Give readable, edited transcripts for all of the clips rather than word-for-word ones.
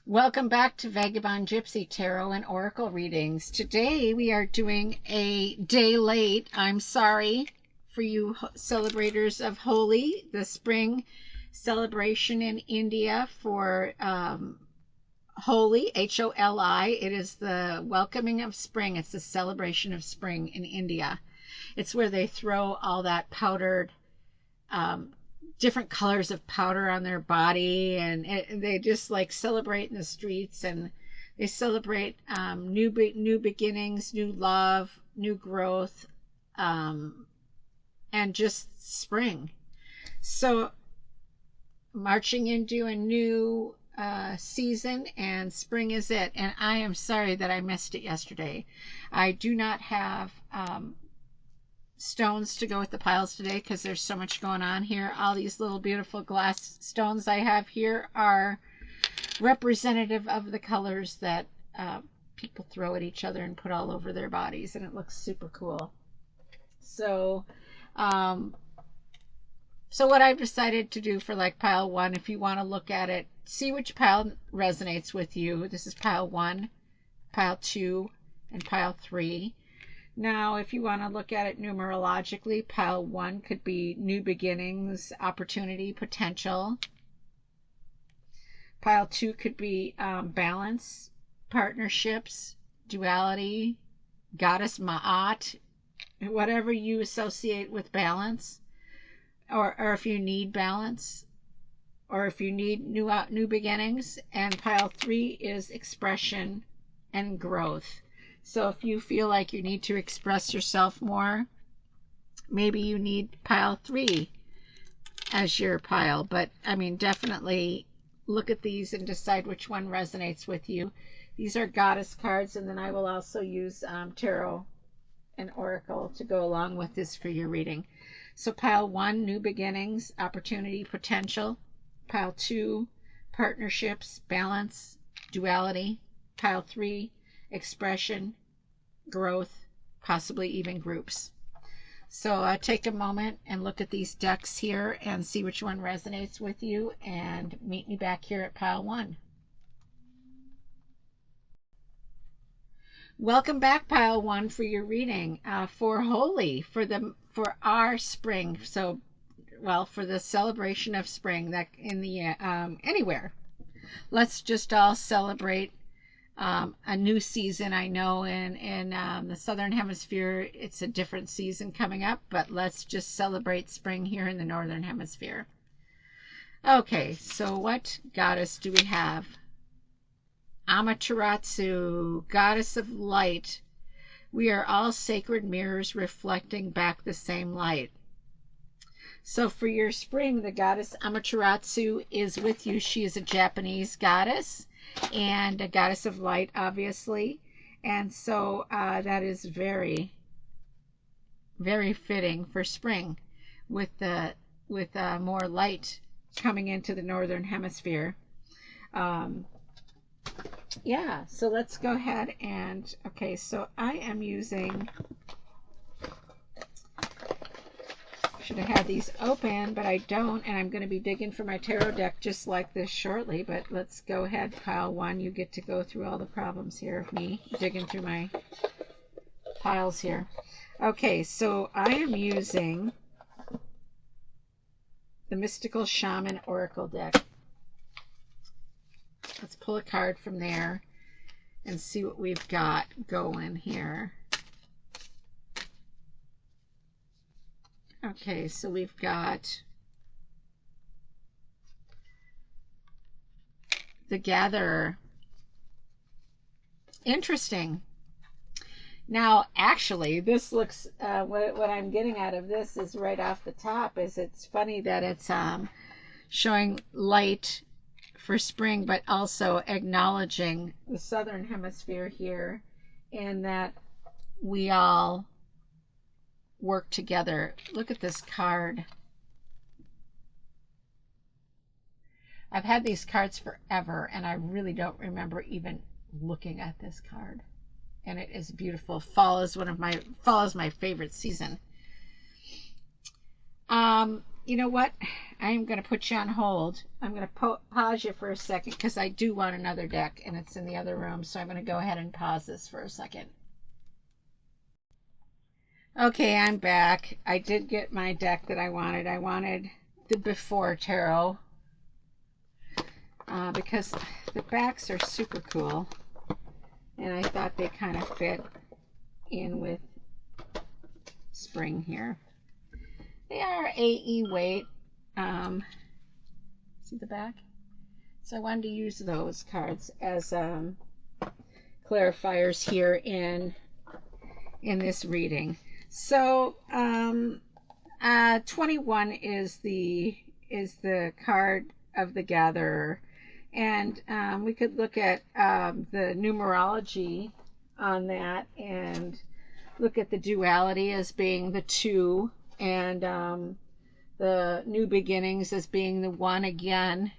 Welcome back to Vagabond Gypsy Tarot and Oracle readings. Today we are doing a day late. I'm sorry for you celebrators of Holi, the spring celebration in India for Holi, Holi. It is the welcoming of spring. It's the celebration of spring in India. It's where they throw all that powdered different colors of powder on their body, and they just like celebrate in the streets, and they celebrate new beginnings, new love, new growth, and just spring. So marching into a new season, and spring is it. And I am sorry that I missed it yesterday. I do not have stones to go with the piles today because there's so much going on here. All these little beautiful glass stones I have here are representative of the colors that people throw at each other and put all over their bodies, and it looks super cool. So what I've decided to do for like pile one, if you want to look at it, see which pile resonates with you. This is pile one, pile two, and pile three. Now, if you want to look at it numerologically, pile one could be new beginnings, opportunity, potential. Pile two could be balance, partnerships, duality, goddess Ma'at, whatever you associate with balance, or if you need balance, or if you need new beginnings. And pile three is expression and growth. So if you feel like you need to express yourself more, maybe you need pile three as your pile. But I mean, definitely look at these and decide which one resonates with you. These are goddess cards, and then I will also use tarot and oracle to go along with this for your reading. So pile one, new beginnings, opportunity, potential. Pile two, partnerships, balance, duality. Pile three, expression, growth, possibly even groups. So take a moment and look at these decks here and see which one resonates with you, and meet me back here at pile one. Welcome back, pile one, for your reading for Holi, for our spring. So, well, for the celebration of spring that in the anywhere. Let's just all celebrate a new season. I know in the southern hemisphere it's a different season coming up, but let's just celebrate spring here in the northern hemisphere. Okay, so what goddess do we have? Amaterasu, goddess of light. We are all sacred mirrors reflecting back the same light. So for your spring, the goddess Amaterasu is with you. She is a Japanese goddess and a goddess of light, obviously. And so that is very, very fitting for spring, with more light coming into the northern hemisphere. Yeah, so let's go ahead and, okay, so I am using, should have had these open, but I don't, and I'm going to be digging for my tarot deck just like this shortly. But let's go ahead, pile one. You get to go through all the problems here of me digging through my piles here. Okay, so I am using the Mystical Shaman Oracle deck. Let's pull a card from there and see what we've got going here. Okay, so we've got the Gatherer. Interesting. Now, actually, this looks, what I'm getting out of this is right off the top is it's funny that it's showing light for spring, but also acknowledging the southern hemisphere here, and that we all work together. Look at this card. I've had these cards forever, and I really don't remember even looking at this card. And it is beautiful. Fall is my favorite season. you know what? I'm going to put you on hold. I'm going to pause you for a second because I do want another deck and it's in the other room. So I'm going to go ahead and pause this for a second. Okay, I'm back. I did get my deck that I wanted. I wanted the Before Tarot because the backs are super cool. And I thought they kind of fit in with spring here. They are AE weight. See the back? So I wanted to use those cards as clarifiers here in this reading. So 21 is the card of the Gatherer, and we could look at the numerology on that and look at the duality as being the 2, and the new beginnings as being the 1 again.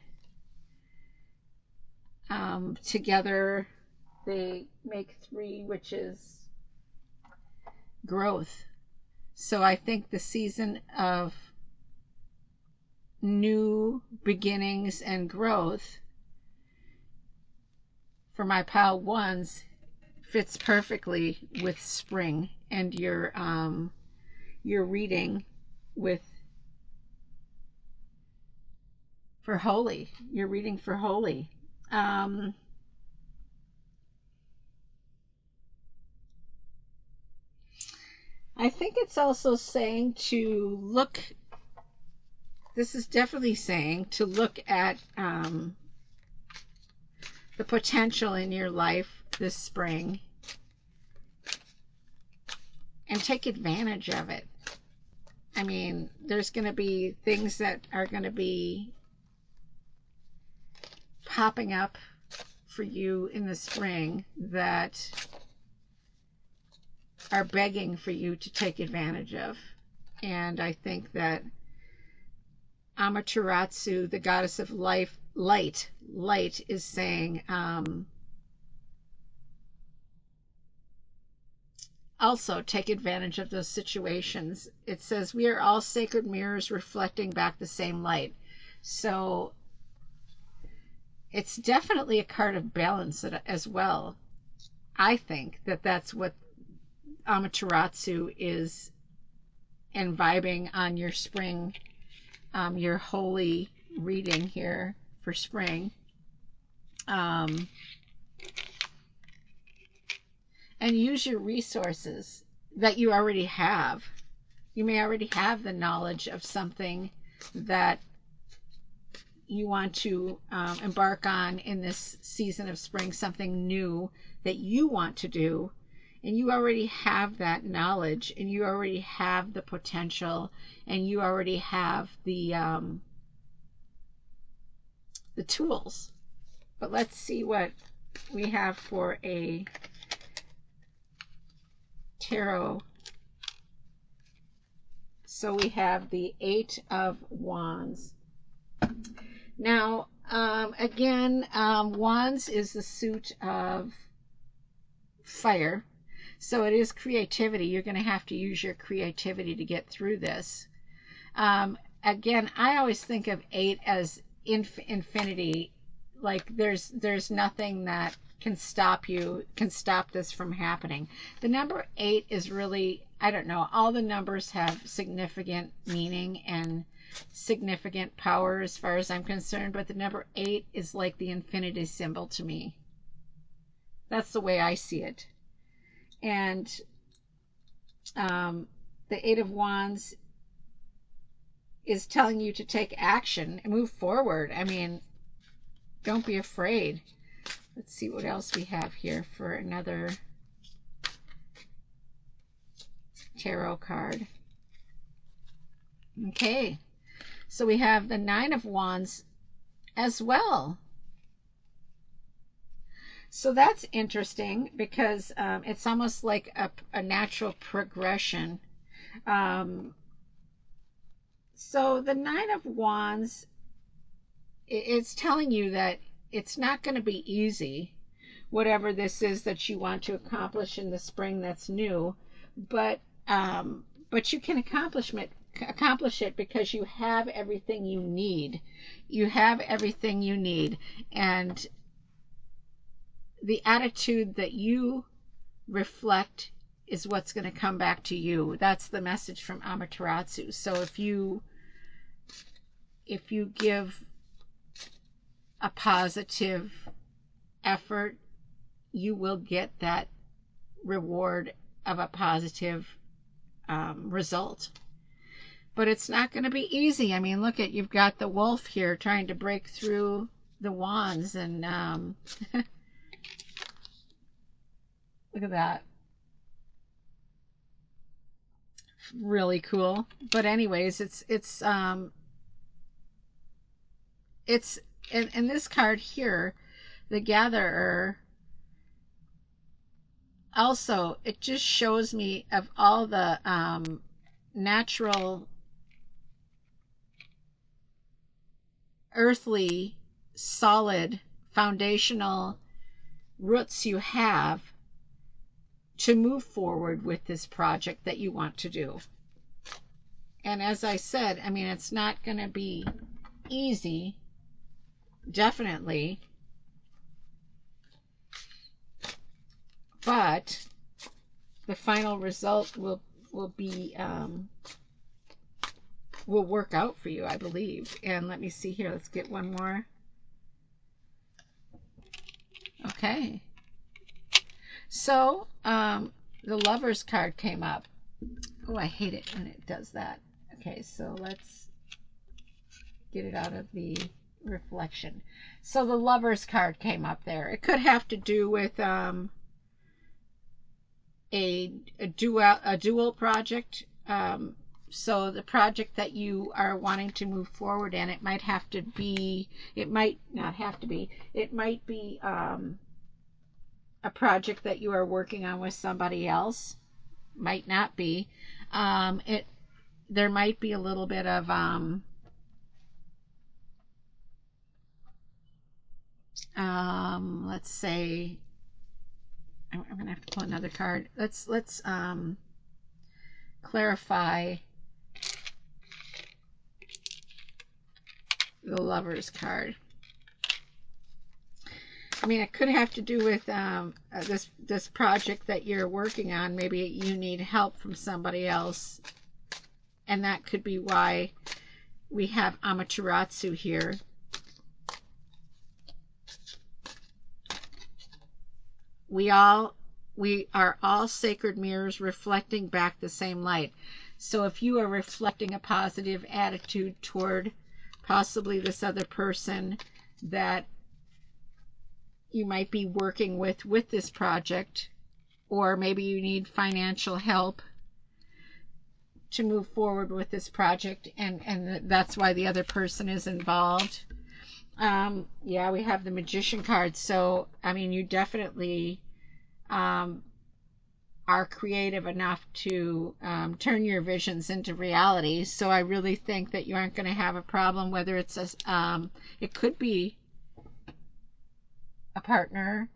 Together they make 3, which is growth. So I think the season of new beginnings and growth for my pile 1s fits perfectly with spring and your reading with for Holi. You're reading for Holi. I think it's also saying to look, this is definitely saying to look at the potential in your life this spring and take advantage of it. I mean, there's going to be things that are going to be popping up for you in the spring that are begging for you to take advantage of. And I think that Amaterasu, the goddess of life, light is saying also take advantage of those situations. It says we are all sacred mirrors reflecting back the same light. So it's definitely a card of balance as well. I think that that's what Amaterasu is and vibing on your spring, your Holi reading here for spring. And use your resources that you already have. You may already have the knowledge of something that you want to embark on in this season of spring, something new that you want to do, and you already have that knowledge, and you already have the potential, and you already have the tools. But let's see what we have for a tarot. So we have the 8 of Wands. Now, again, Wands is the suit of fire. So it is creativity. You're going to have to use your creativity to get through this. Again, I always think of 8 as infinity. Like there's nothing that can stop this from happening. The number 8 is really, I don't know, all the numbers have significant meaning and significant power as far as I'm concerned, but the number 8 is like the infinity symbol to me. That's the way I see it. And the 8 of Wands is telling you to take action and move forward. I mean, don't be afraid. Let's see what else we have here for another tarot card. Okay, so we have the 9 of Wands as well. So that's interesting because it's almost like a natural progression. So the 9 of Wands, it's telling you that it's not going to be easy, whatever this is that you want to accomplish in the spring that's new, but you can accomplish accomplish it because you have everything you need. You have everything you need. And the attitude that you reflect is what's going to come back to you. That's the message from Amaterasu. So if you give a positive effort, you will get that reward of a positive result. But it's not going to be easy. I mean, look at, you've got the wolf here trying to break through the wands, and look at that. Really cool. But anyways, it's in this card here, the Gatherer, also it just shows me of all the natural earthly solid foundational roots you have to move forward with this project that you want to do. And as I said, I mean, it's not going to be easy, definitely, but the final result will be will work out for you, I believe. And let me see here, let's get one more. Okay, so the Lovers card came up. Oh, I hate it when it does that. Okay, so let's get it out of the reflection. So the Lovers card came up there. It could have to do with a dual project. So the project that you are wanting to move forward in, it might have to be, it might not have to be, it might be a project that you are working on with somebody else. Might not be. There might be a little bit of let's say, I'm gonna have to pull another card. Let's clarify the Lovers card. I mean, it could have to do with this project that you're working on. Maybe you need help from somebody else, and that could be why we have Amaterasu here. We are all sacred mirrors reflecting back the same light. So if you are reflecting a positive attitude toward possibly this other person that you might be working with this project, or maybe you need financial help to move forward with this project, and that's why the other person is involved. Yeah, we have the Magician card. So I mean, you definitely are creative enough to turn your visions into reality. So I really think that you aren't going to have a problem, whether it's it could be a partner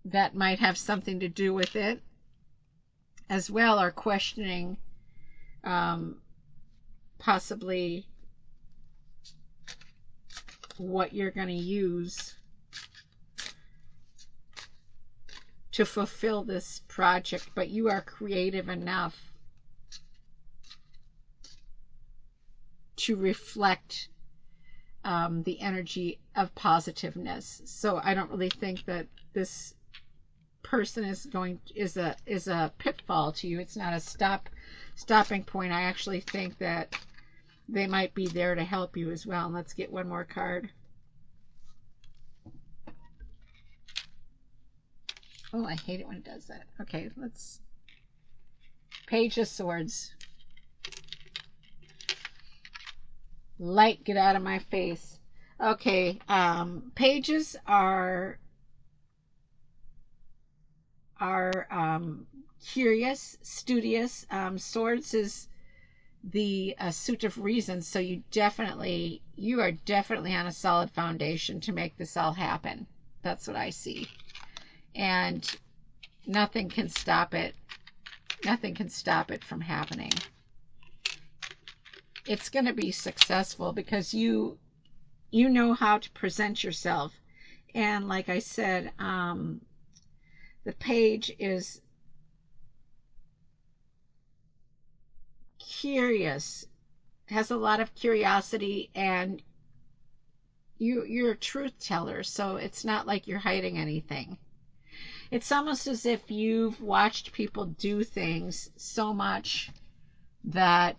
that might have something to do with it as well, or questioning possibly what you're going to use to fulfill this project. But you are creative enough to reflect the energy of positiveness. So I don't really think that this person is a pitfall to you. It's not a stopping point. I actually think that they might be there to help you as well. And let's get one more card. Oh, I hate it when it does that. Okay, let's Page of Swords. Light, get out of my face. Okay, pages are curious, studious. Swords is the suit of reason. So you are definitely on a solid foundation to make this all happen. That's what I see. And nothing can stop it. Nothing can stop it from happening. it's going to be successful because you know how to present yourself. And like I said, the page is curious, has a lot of curiosity, and you're a truth teller, so it's not like you're hiding anything. It's almost as if you've watched people do things so much that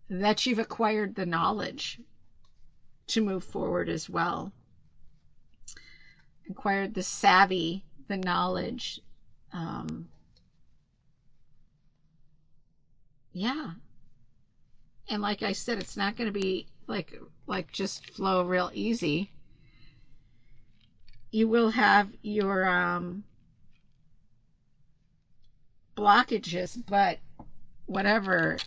you've acquired the knowledge to move forward as well. Acquired the savvy, the knowledge. Yeah. And like I said, it's not going to be like just flow real easy. You will have your blockages, but whatever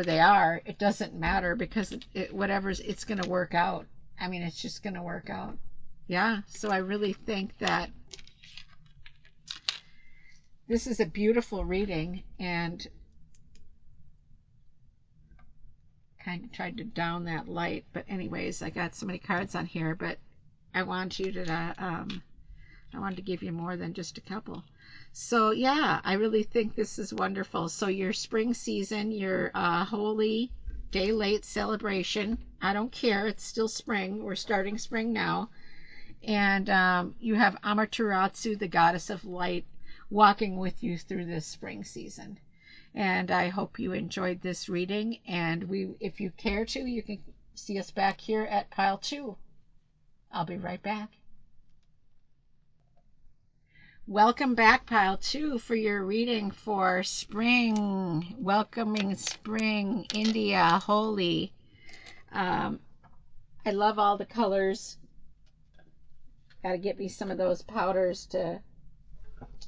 they are, it doesn't matter because it's going to work out. I mean, it's just going to work out. Yeah. So I really think that this is a beautiful reading, and kind of tried to down that light, but anyways, I got so many cards on here, but I want you to I wanted to give you more than just a couple. So yeah, I really think this is wonderful. So your spring season, your Holi day late celebration, I don't care, it's still spring, we're starting spring now. And you have Amaterasu, the goddess of light, walking with you through this spring season. And I hope you enjoyed this reading, and if you care to, you can see us back here at pile 2. I'll be right back. Welcome back, pile 2, for your reading for spring, welcoming spring, India, Holi. I love all the colors. Got to get me some of those powders to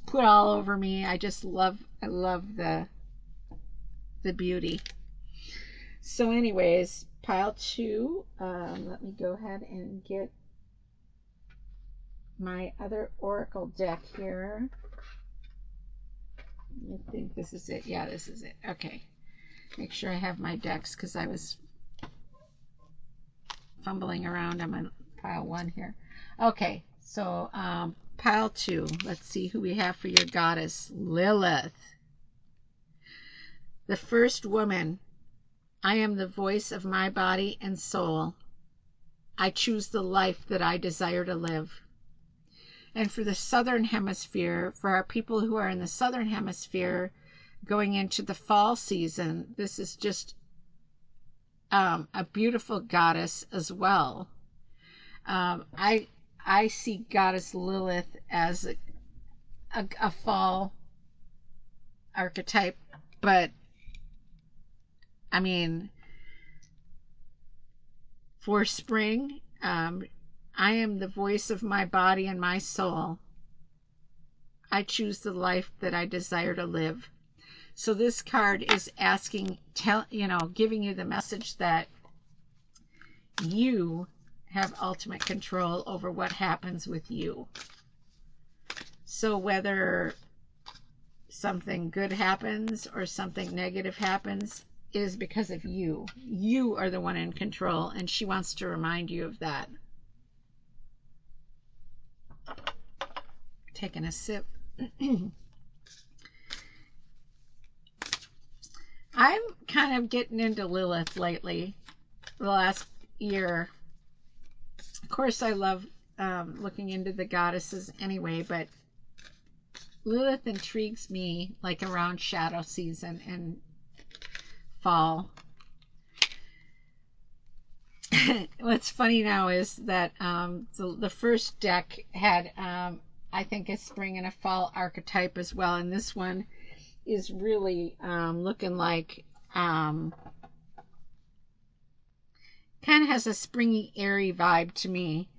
put all over me. I love the beauty. So anyways, pile 2, let me go ahead and get my other oracle deck here. I think this is it. Yeah, this is it. Okay, make sure I have my decks because I was fumbling around on my pile 1 here. Okay, so pile 2, let's see who we have for your goddess. Lilith, the first woman. I am the voice of my body and soul. I choose the life that I desire to live. And for the southern hemisphere, for our people who are in the southern hemisphere going into the fall season, this is just a beautiful goddess as well. I see goddess Lilith as a fall archetype, but I mean, for spring, I am the voice of my body and my soul. I choose the life that I desire to live. So this card is asking, giving you the message that you have ultimate control over what happens with you. So whether something good happens or something negative happens, it is because of you. You are the one in control, and she wants to remind you of that. Taking a sip. I'm kind of getting into Lilith lately, the last year. Of course, I love looking into the goddesses anyway, but Lilith intrigues me like around shadow season and fall. What's funny now is that the first deck had I think a spring and a fall archetype as well, and this one is really looking like kind of has a springy, airy vibe to me.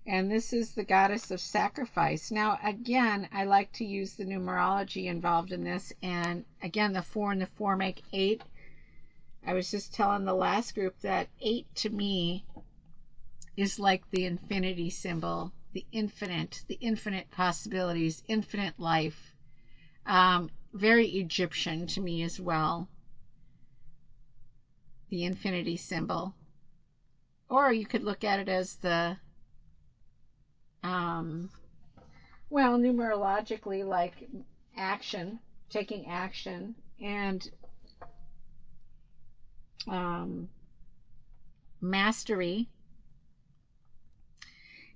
And this is the goddess of sacrifice. Now, again, I like to use the numerology involved in this, and again, the 4 and the 4 make 8. I was just telling the last group that 8 to me is like the infinity symbol, the infinite possibilities, infinite life. very Egyptian to me as well, the infinity symbol. Or you could look at it as the, um, well, numerologically, like action, taking action, and um, mastery.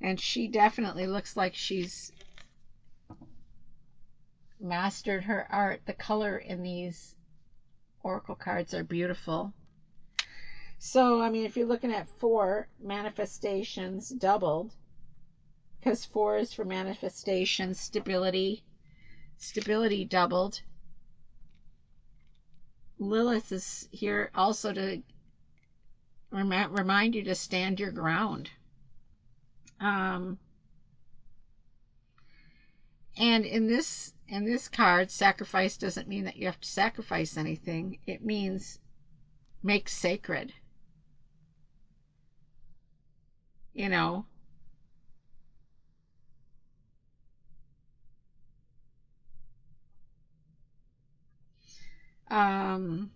And she definitely looks like she's mastered her art. The color in these oracle cards are beautiful. So, I mean, if you're looking at 4 manifestations doubled, because 4 is for manifestation, stability doubled. Lilith is here also to remind you to stand your ground. And in this card, sacrifice doesn't mean that you have to sacrifice anything. It means make sacred. You know, um,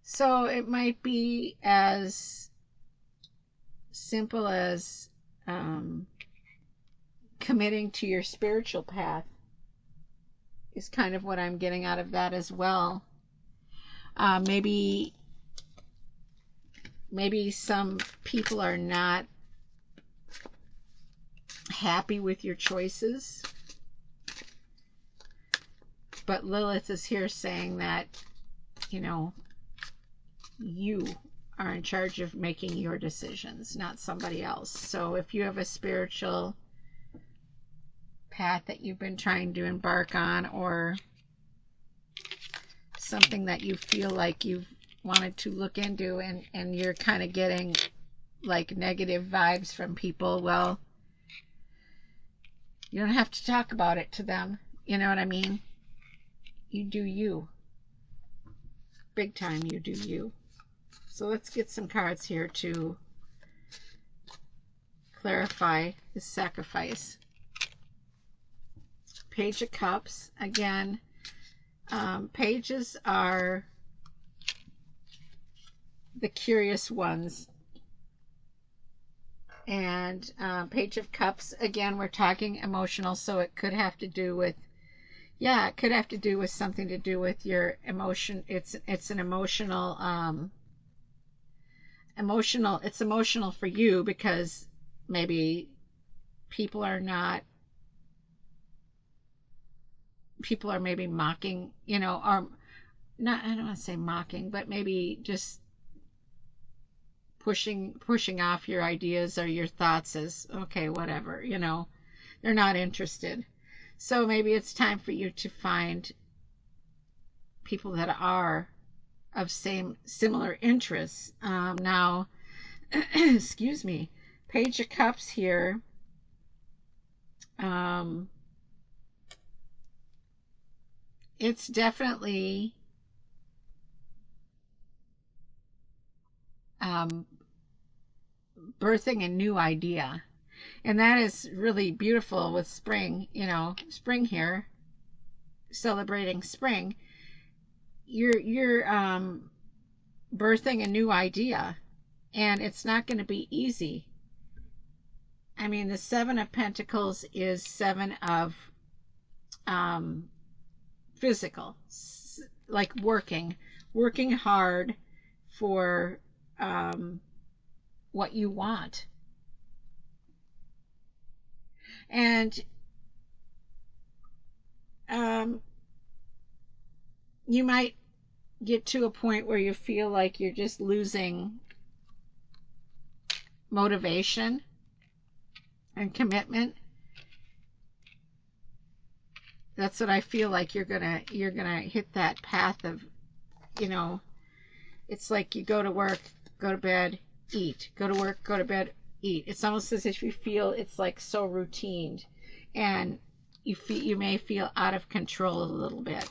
so it might be as simple as committing to your spiritual path is kind of what I'm getting out of that as well. Maybe some people are not happy with your choices, but Lilith is here saying that, you know, you are in charge of making your decisions, not somebody else. So if you have a spiritual path that you've been trying to embark on, or something that you feel like you've wanted to look into, and you're kind of getting like negative vibes from people, well, you don't have to talk about it to them. You know what I mean? You do you. Big time, you do you. So let's get some cards here to clarify the sacrifice. Page of Cups. Again, pages are the curious ones. And Page of Cups, again, we're talking emotional, so it could have to do with, yeah, it could have to do with something to do with your emotion. It's an emotional, it's emotional for you, because maybe people are maybe mocking, you know, or not, I don't want to say mocking, but maybe just pushing off your ideas or your thoughts as, okay, whatever, you know, they're not interested. So maybe it's time for you to find people that are of similar interests. Now, excuse me, Page of Cups here. It's definitely birthing a new idea. And that is really beautiful with spring, you know, spring here, celebrating spring. You're birthing a new idea, and it's not going to be easy. I mean, the 7 of Pentacles is 7 of physical, like working hard for what you want. And you might get to a point where you feel like you're just losing motivation and commitment. That's what I feel like. You're gonna hit that path of, you know, it's like you go to work, go to bed, eat, go to work, go to bed, eat. It's almost as if you feel it's like so routine, and you may feel out of control a little bit.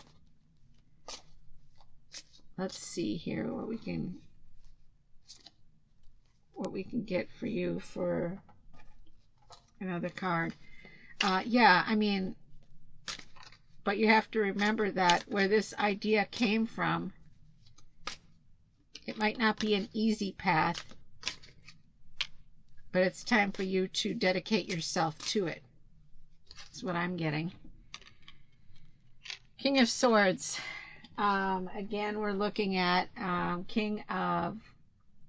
let's see here what we can get for you for another card. Yeah, I mean, but you have to remember that where this idea came from, it might not be an easy path, but it's time for you to dedicate yourself to it. That's what I'm getting. King of Swords. Again, we're looking at King of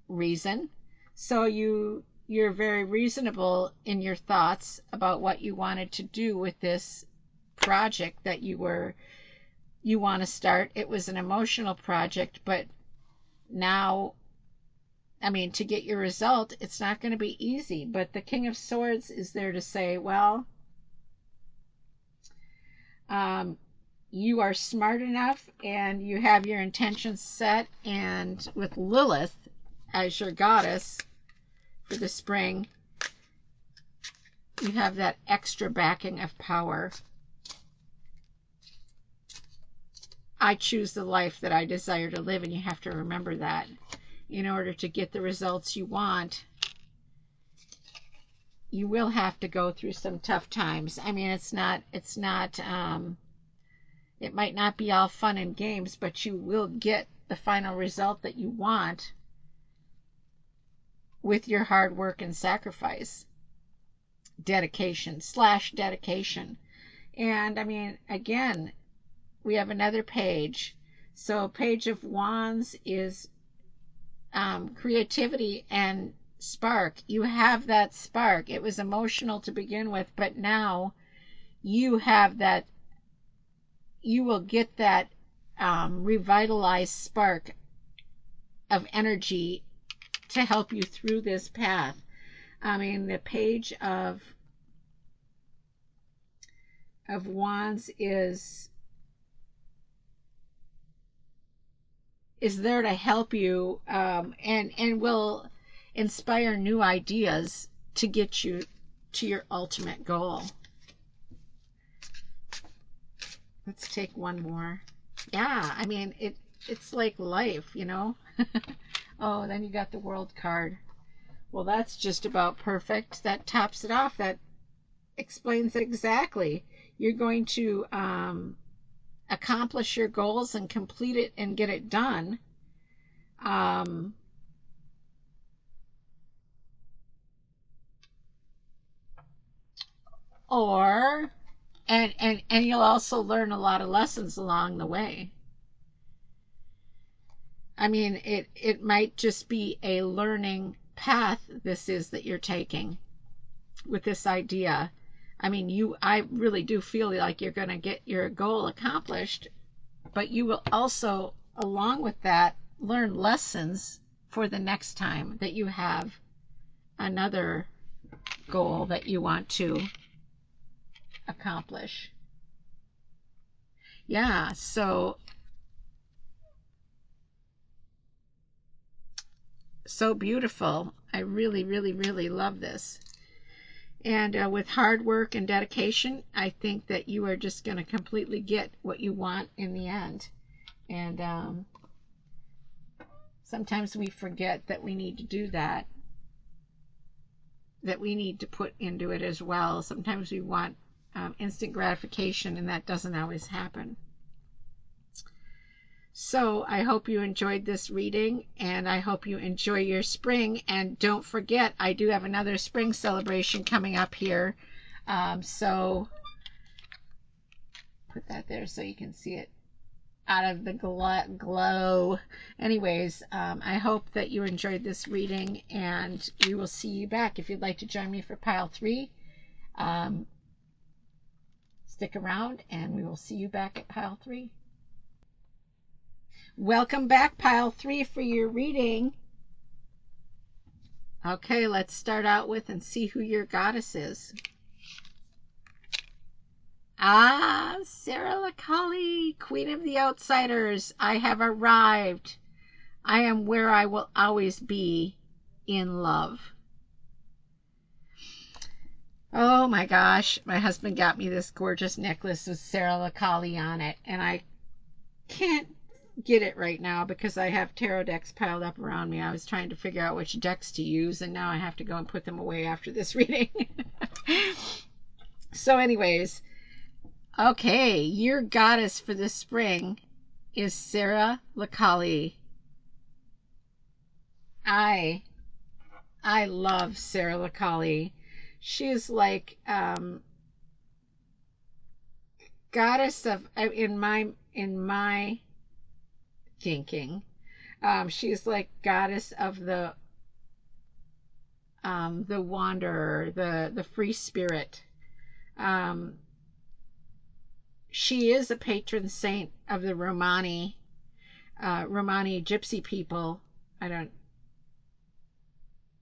Reason. So you're very reasonable in your thoughts about what you wanted to do with this project that you want to start. It was an emotional project, but now, I mean, to get your result, it's not going to be easy. But the King of Swords is there to say, well, you are smart enough and you have your intentions set, and with Lilith as your goddess for the spring, you have that extra backing of power. I choose the life that I desire to live, and you have to remember that in order to get the results you want, you will have to go through some tough times. I mean, it might not be all fun and games, but you will get the final result that you want with your hard work and sacrifice. Dedication. And I mean, again, we have another page. So Page of Wands is creativity and spark. You have that spark. It was emotional to begin with, but now you have that. You will get that revitalized spark of energy to help you through this path. I mean, the Page of Wands is there to help you, and will inspire new ideas to get you to your ultimate goal. Let's take one more. Yeah, I mean, it's like life, you know. Oh, then you got the World card. Well, that's just about perfect. That tops it off. That explains it exactly. You're going to accomplish your goals and complete it and get it done. And you'll also learn a lot of lessons along the way. I mean, it might just be a learning path this is that you're taking with this idea. I mean, I really do feel like you're going to get your goal accomplished, but you will also, along with that, learn lessons for the next time that you have another goal that you want to accomplish. Yeah, so beautiful. I really, really, really love this. And with hard work and dedication, I think that you are just going to completely get what you want in the end. And sometimes we forget that we need to do that we need to put into it as well. Sometimes we want instant gratification, and that doesn't always happen. So I hope you enjoyed this reading, and I hope you enjoy your spring. And don't forget, I do have another spring celebration coming up here. So put that there so you can see it out of the glow. Anyways, I hope that you enjoyed this reading, and we will see you back. If you'd like to join me for pile 3, stick around, and we will see you back at pile 3. Welcome back, pile 3, for your reading. Okay, let's start out with and see who your goddess is. Sarah LaCauley, Queen of the Outsiders. I have arrived. I am where I will always be, in love. Oh my gosh, my husband got me this gorgeous necklace with Sarah LaCauley on it, and I can't get it right now because I have tarot decks piled up around me. I was trying to figure out which decks to use, and now I have to go and put them away after this reading. So anyways, okay, your goddess for the spring is Sarah Lacali. I love Sarah Lacali. She is like goddess of, in my thinking, she's like goddess of the wanderer, the free spirit. She is a patron saint of the Romani Gypsy people. I don't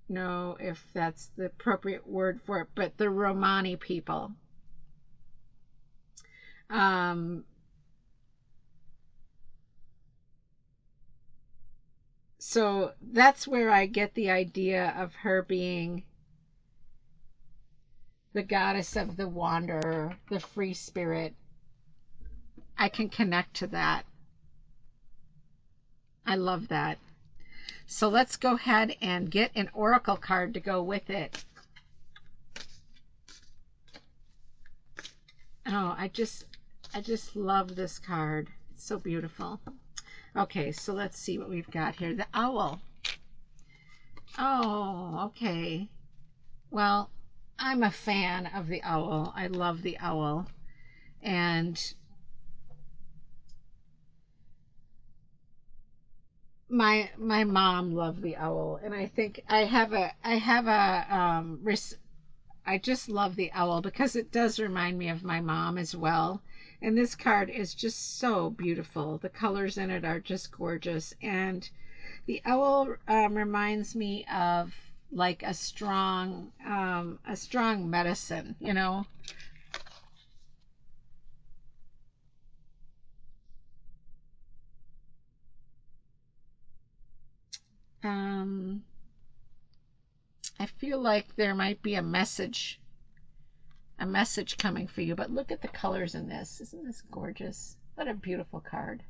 know if that's the appropriate word for it, but the Romani people. So that's where I get the idea of her being the goddess of the wanderer, the free spirit. I can connect to that. I love that. So let's go ahead and get an oracle card to go with it. Oh, I just love this card. It's so beautiful. Okay, so let's see what we've got here. The owl. Oh, okay. Well, I'm a fan of the owl. I love the owl. And my mom loved the owl, and I think I just love the owl because it does remind me of my mom as well. And this card is just so beautiful. The colors in it are just gorgeous. And the owl reminds me of like a strong medicine, you know. I feel like there might be a message coming for you, but look at the colors in this. Isn't this gorgeous? What a beautiful card.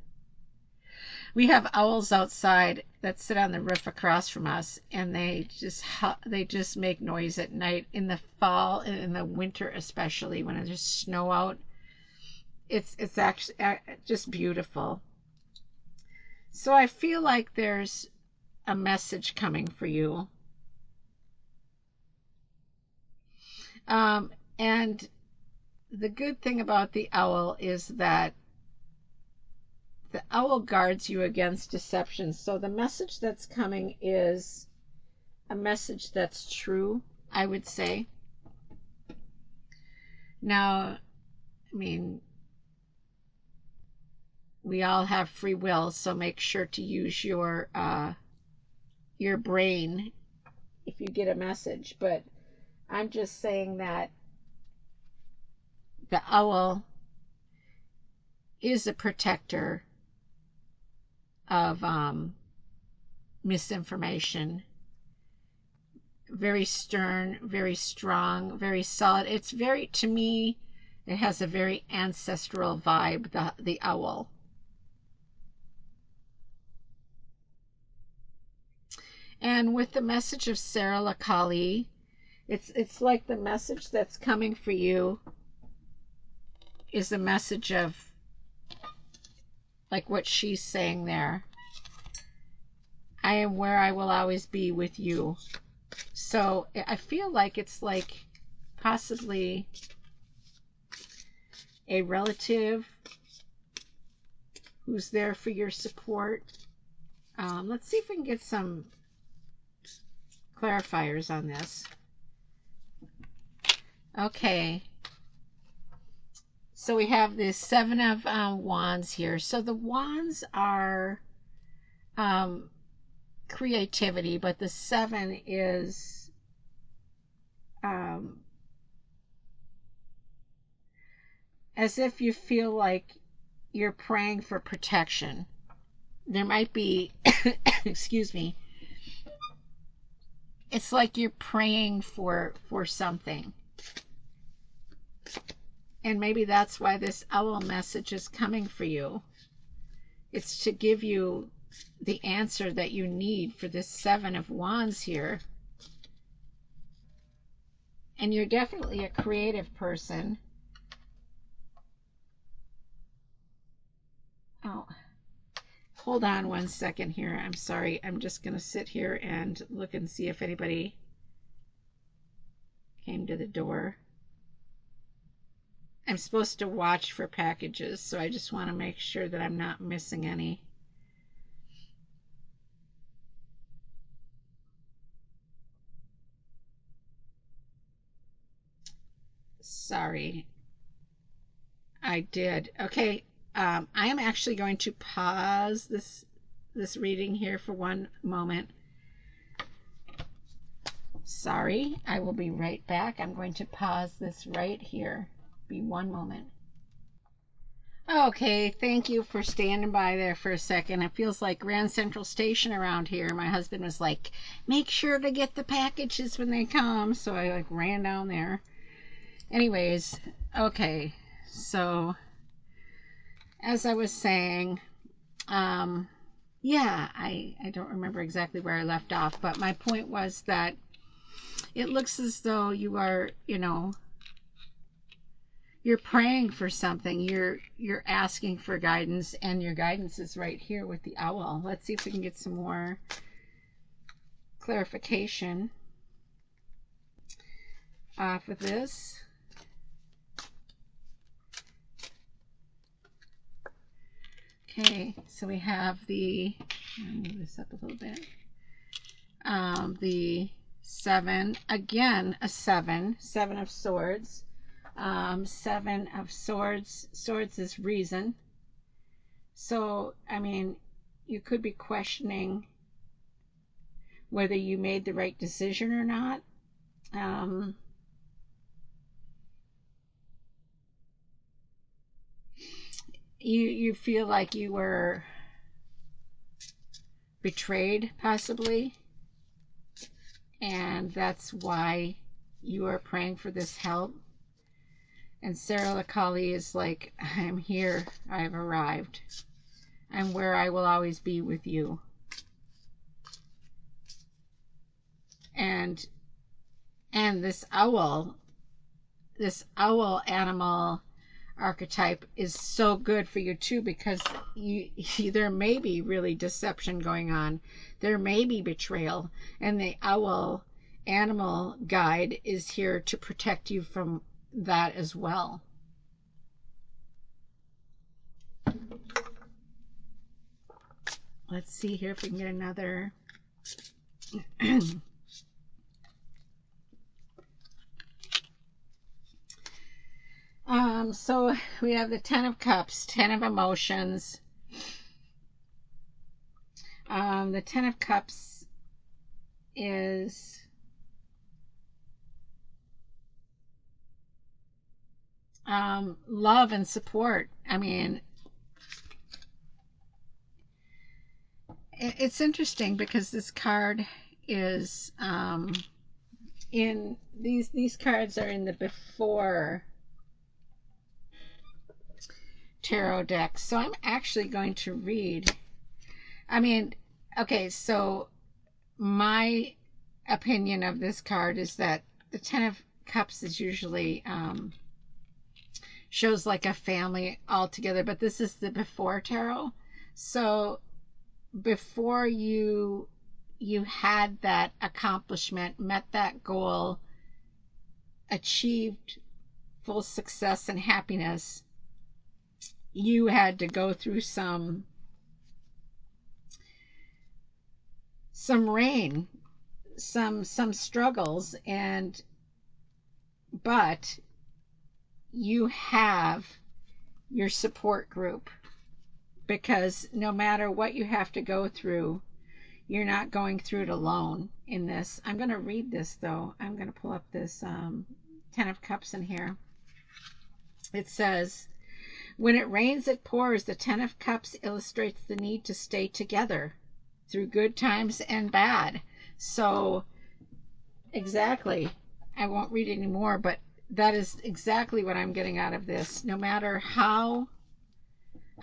We have owls outside that sit on the roof across from us, and they just make noise at night in the fall and in the winter, especially when there's snow out. It's actually just beautiful. So I feel like there's a message coming for you. And the good thing about the owl is that the owl guards you against deception. So the message that's coming is a message that's true, I would say. Now, I mean, we all have free will, so make sure to use your brain if you get a message. But I'm just saying that the owl is a protector of misinformation. Very stern, very strong, very solid. It's very, to me, it has a very ancestral vibe, the owl. And with the message of Sarah Lacali, it's like the message that's coming for you is a message of like what she's saying there. I am where I will always be with you. So I feel like it's like possibly a relative who's there for your support. Let's see if we can get some clarifiers on this. Okay. So we have this Seven of Wands here. So the wands are creativity, but the seven is as if you feel like you're praying for protection. There might be, excuse me, it's like you're praying for something. And maybe that's why this owl message is coming for you. It's to give you the answer that you need for this Seven of Wands here. And you're definitely a creative person. Oh, hold on one second here. I'm sorry. I'm just going to sit here and look and see if anybody came to the door. I'm supposed to watch for packages, so I just want to make sure that I'm not missing any. Sorry. I did. Okay. I am actually going to pause this reading here for one moment. Sorry. I will be right back. I'm going to pause this right here. Be one moment. Okay, thank you for standing by there for a second. It feels like Grand Central Station around here. My husband was like, make sure to get the packages when they come. So I like ran down there. Anyways, okay. So as I was saying, yeah, I don't remember exactly where I left off, but my point was that it looks as though you are, you're praying for something. You're asking for guidance, and your guidance is right here with the owl. Let's see if we can get some more clarification off of this. Okay, so we have I'll move this up a little bit. The 7, again, a 7 of Swords. 7 of Swords. Swords is reason. So, I mean, you could be questioning whether you made the right decision or not. You feel like you were betrayed, possibly, and that's why you are praying for this help. And Sarah Lakali is like, I'm here, I've arrived, I'm where I will always be with you. And this owl animal archetype is so good for you too, because there may be really deception going on, there may be betrayal, and the owl animal guide is here to protect you from that as well. Let's see here if we can get another. So we have the 10 of Cups, 10 of Emotions. The 10 of Cups is love and support. I mean, it's interesting because this card is in these cards are in the before tarot deck. So I'm actually going to read. I mean, okay, so my opinion of this card is that the 10 of Cups is usually shows like a family all together, but this is the before tarot. So before you had that accomplishment, met that goal, achieved full success and happiness, you had to go through some rain, some struggles, but you have your support group, because no matter what you have to go through, you're not going through it alone in this. I'm going to read this though. I'm going to pull up this 10 of Cups in here. It says, when it rains, it pours. The 10 of Cups illustrates the need to stay together through good times and bad. So exactly, I won't read anymore, but that is exactly what I'm getting out of this. No matter how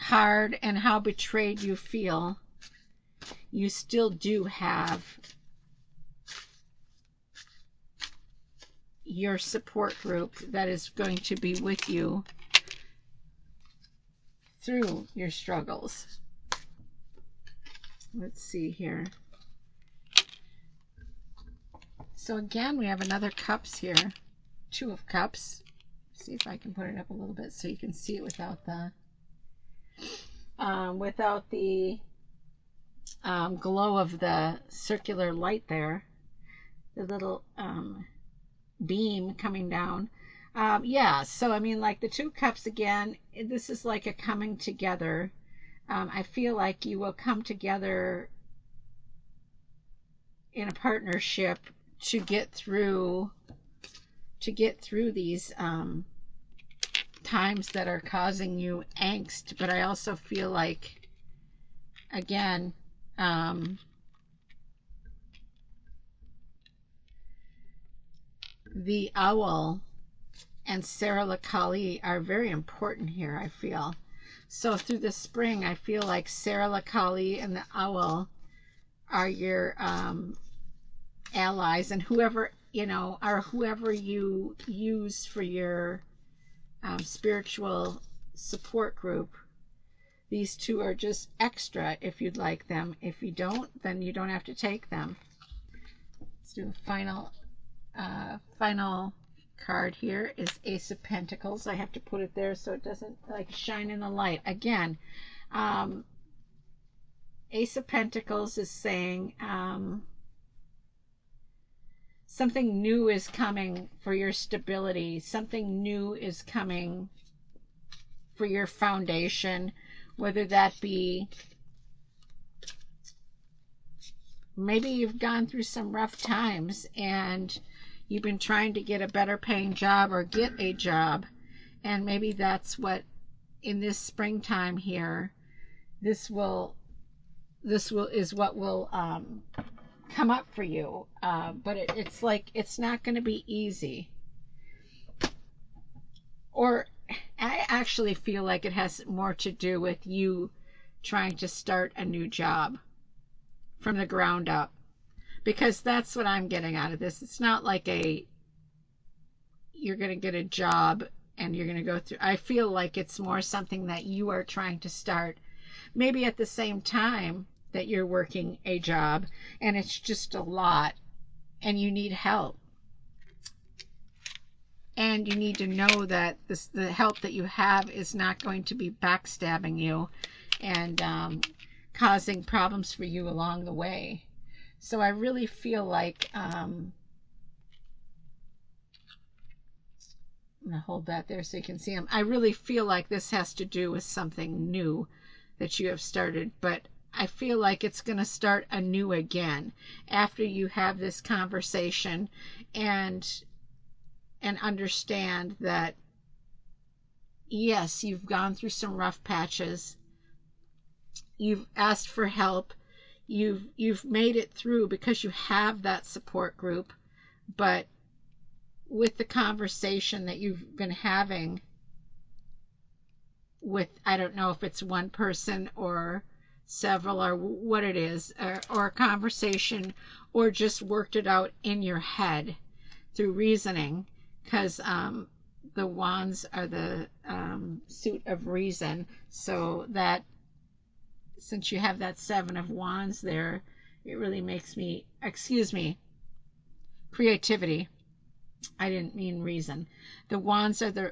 hard and how betrayed you feel, you still do have your support group that is going to be with you through your struggles. Let's see here. So again, we have another cups here. 2 of cups. Let's see if I can put it up a little bit so you can see it without the glow of the circular light there. The little beam coming down. Yeah, so I mean, like the 2 cups again, this is like a coming together. I feel like you will come together in a partnership to get through these times that are causing you angst. But I also feel like, again, the owl and Sarah LaCali are very important here, I feel. So through the spring, I feel like Sarah LaCali and the owl are your allies, and whoever, you know, are whoever you use for your spiritual support group. These 2 are just extra if you'd like them. If you don't, then you don't have to take them. Let's do a final card here is Ace of Pentacles. I have to put it there so it doesn't like shine in the light. Again, Ace of Pentacles is saying something new is coming for your stability. Something new is coming for your foundation, whether that be maybe you've gone through some rough times and you've been trying to get a better paying job or get a job, and maybe that's what in this springtime here, this is what will come up for you. But it's like it's not going to be easy. Or I actually feel like it has more to do with you trying to start a new job from the ground up, because that's what I'm getting out of this. It's not like you're going to get a job and you're going to go through. I feel like it's more something that you are trying to start, maybe at the same time that you're working a job, and it's just a lot and you need help. And you need to know that the help that you have is not going to be backstabbing you and causing problems for you along the way. So I really feel like, I'm going to hold that there so you can see them. I really feel like this has to do with something new that you have started, but I feel like it's going to start anew again after you have this conversation and understand that, yes, you've gone through some rough patches. You've asked for help. You've made it through because you have that support group. But with the conversation that you've been having with, I don't know if it's one person or several or what it is, or a conversation, or just worked it out in your head through reasoning, because the wands are the suit of reason. So that, since you have that 7 of wands there, it really makes me, excuse me, creativity. I didn't mean reason. The wands are the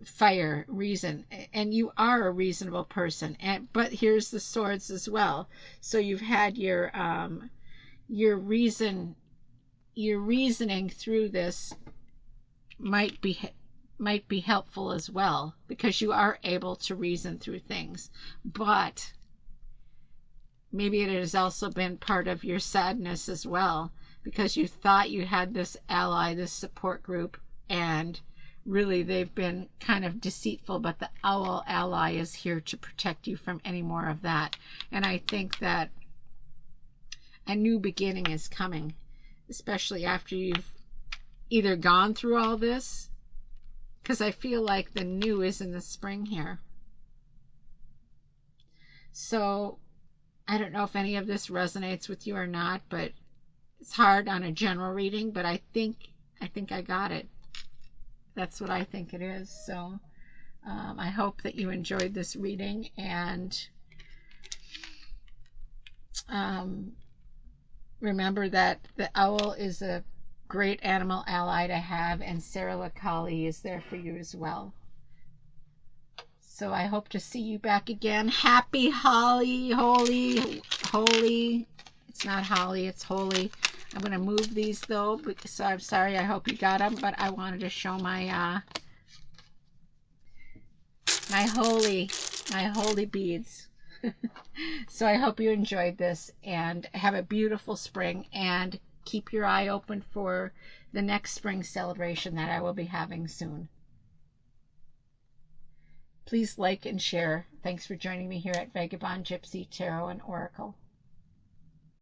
fire, reason, and you are a reasonable person. But here's the swords as well. So you've had your reasoning through this might be helpful as well, because you are able to reason through things. But maybe it has also been part of your sadness as well, because you thought you had this ally, this support group, and really they've been kind of deceitful. But the owl ally is here to protect you from any more of that. And I think that a new beginning is coming, especially after you've either gone through all this, because I feel like the new is in the spring here. So I don't know if any of this resonates with you or not, but it's hard on a general reading, but I think I got it. That's what I think it is. So I hope that you enjoyed this reading, and um, remember that the owl is a great animal ally to have, and Sarah LaCauley is there for you as well. So I hope to see you back again. Happy Holi, Holy. It's not Holly, it's Holy. I'm going to move these though, so I'm sorry. I hope you got them, but I wanted to show my my holy beads. So I hope you enjoyed this, and have a beautiful spring, and keep your eye open for the next spring celebration that I will be having soon. Please like and share. Thanks for joining me here at Vagabond, Gypsy, Tarot, and Oracle.